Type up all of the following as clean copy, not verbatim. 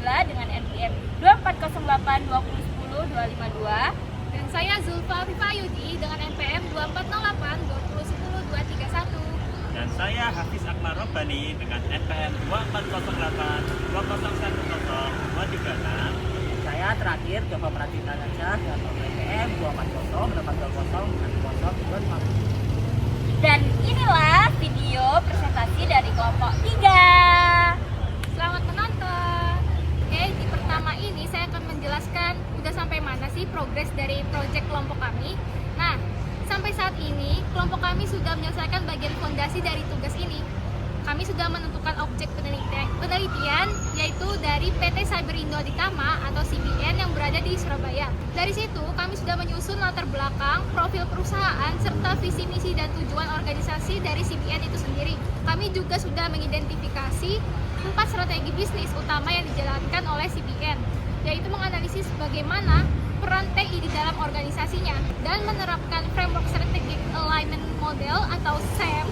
Nabila dengan NPM 24082010-252. Dan saya Zulfa Fifa Yudi dengan NPM 24082010-231. Dan saya Hafiz Akmal Robbani dengan NPM 24082010-236. Saya terakhir Jova Pratika Najah dengan NPM 2408250. Dan inilah video presentasi dari kelompok 3. Selamat menonton. Oke, di pertama ini saya akan menjelaskan udah sampai mana sih progres dari proyek kelompok kami. Nah, sampai saat ini kelompok kami sudah menyelesaikan bagian fondasi dari tugas ini. Kami sudah menentukan objek penelitian yaitu dari PT Cyberindo Aditama atau CBN yang berada di Surabaya. Dari situ kami sudah menyusun latar belakang, profil perusahaan, serta visi misi dan tujuan organisasi dari CBN itu sendiri. Kami juga sudah mengidentifikasi 4 strategi bisnis utama yang dijalankan oleh CBN, yaitu menganalisis bagaimana peran TI di dalam organisasinya dan menerapkan framework strategic alignment model atau SAM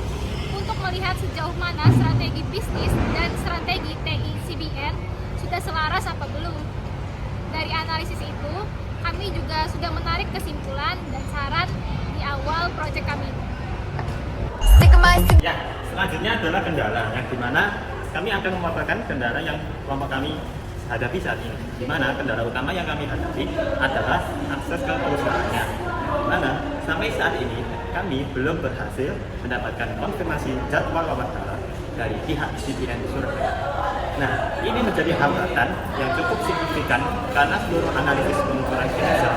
untuk melihat sejauh mana strategi bisnis dan strategi TI CBN sudah selaras apa belum. Dari analisis itu, kami juga sudah menarik kesimpulan dan saran di awal proyek kami. Ya, selanjutnya adalah kendala, yang dimana kami akan memaparkan kendala yang kelompok kami hadapi saat ini. Di mana kendala utama yang kami hadapi adalah akses ke perusahaannya. Di mana sampai saat ini kami belum berhasil mendapatkan konfirmasi jadwal wawancara dari pihak CBN Surabaya. Nah, ini menjadi hambatan yang cukup signifikan karena seluruh analisis pengukuran kinerja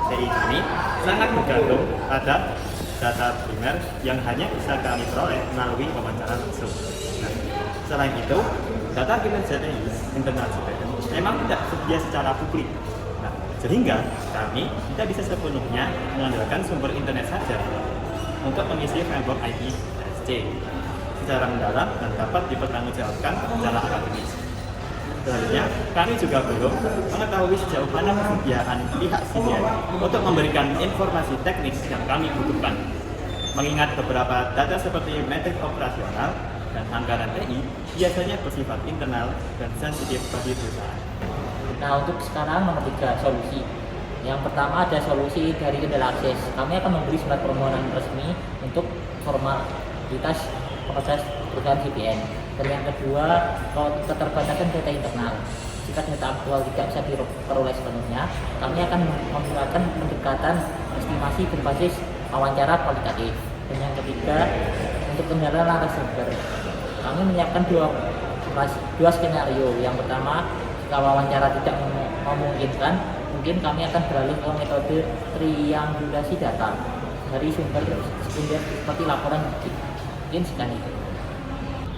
TI kami sangat bergantung pada data primer yang hanya bisa kami peroleh melalui wawancara langsung. Nah, selain itu, data kinerja TI internal CBN memang tidak tersedia secara publik. Nah, sehingga kami tidak bisa sepenuhnya mengandalkan sumber internet saja untuk mengisi framework IT SC secara mendalam dan dapat dipertanggungjawabkan secara akademis. Selanjutnya, kami juga belum mengetahui sejauh mana kesediaan pihak CBN untuk memberikan informasi teknis yang kami butuhkan. Mengingat beberapa data seperti metrik operasional dan anggaran TI biasanya bersifat internal dan sensitif bagi perusahaan. Nah, untuk sekarang nomor 3, solusi. Yang pertama ada solusi dari kendala akses. Kami akan memberi surat permohonan resmi untuk formalitas proses perusahaan CBN. Dan yang kedua, keterbatasan data internal. Jika data aktual tidak bisa diperoleh sepenuhnya, kami akan menggunakan pendekatan estimasi berbasis wawancara kualitatif. Dan yang ketiga, untuk kendala narasumber, kami menyiapkan dua skenario. Yang pertama, jika wawancara tidak memungkinkan, mungkin kami akan beralih ke metode triangulasi data dari sumber sekunder seperti laporan bukti. Mungkin sekian itu.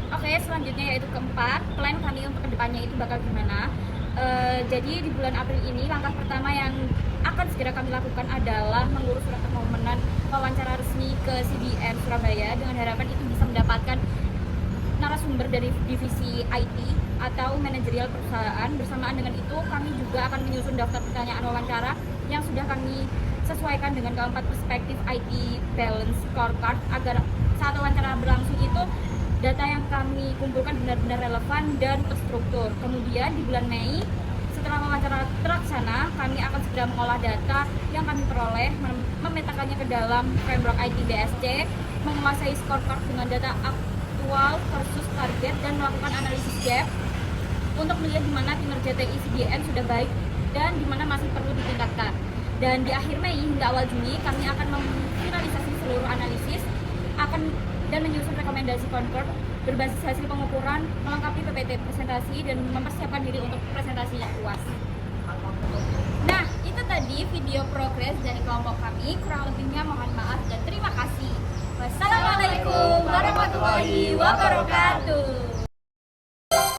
Oke, selanjutnya yaitu keempat, plan kami untuk kedepannya itu bakal gimana. Jadi di bulan April ini langkah pertama yang akan segera kami lakukan adalah mengurus surat permohonan wawancara resmi ke CBN Surabaya dengan harapan itu bisa mendapatkan narasumber dari divisi IT atau manajerial perusahaan. Bersamaan dengan itu kami juga akan menyusun daftar pertanyaan wawancara yang sudah kami sesuaikan dengan keempat perspektif IT balance scorecard agar saat wawancara berlangsung itu data yang kami kumpulkan benar-benar relevan dan terstruktur. Kemudian di bulan Mei setelah wawancara terlaksana, kami akan segera mengolah data yang kami peroleh, memetakannya ke dalam framework IT BSC, menguasai scorecard dengan data aktual versus target dan melakukan analisis gap untuk melihat di mana kinerja TI CBN sudah baik dan di mana masih perlu ditingkatkan. Dan di akhir Mei hingga awal Juni kami akan memfinalisasi seluruh analisis dan menyusun rekomendasi concurd berbasis hasil pengukuran, melengkapi PPT presentasi dan mempersiapkan diri untuk presentasi yang UAS. Nah, itu tadi video progres dari kelompok kami. Kurang lebihnya mohon maaf dan terima kasih. Wassalamualaikum warahmatullahi wabarakatuh.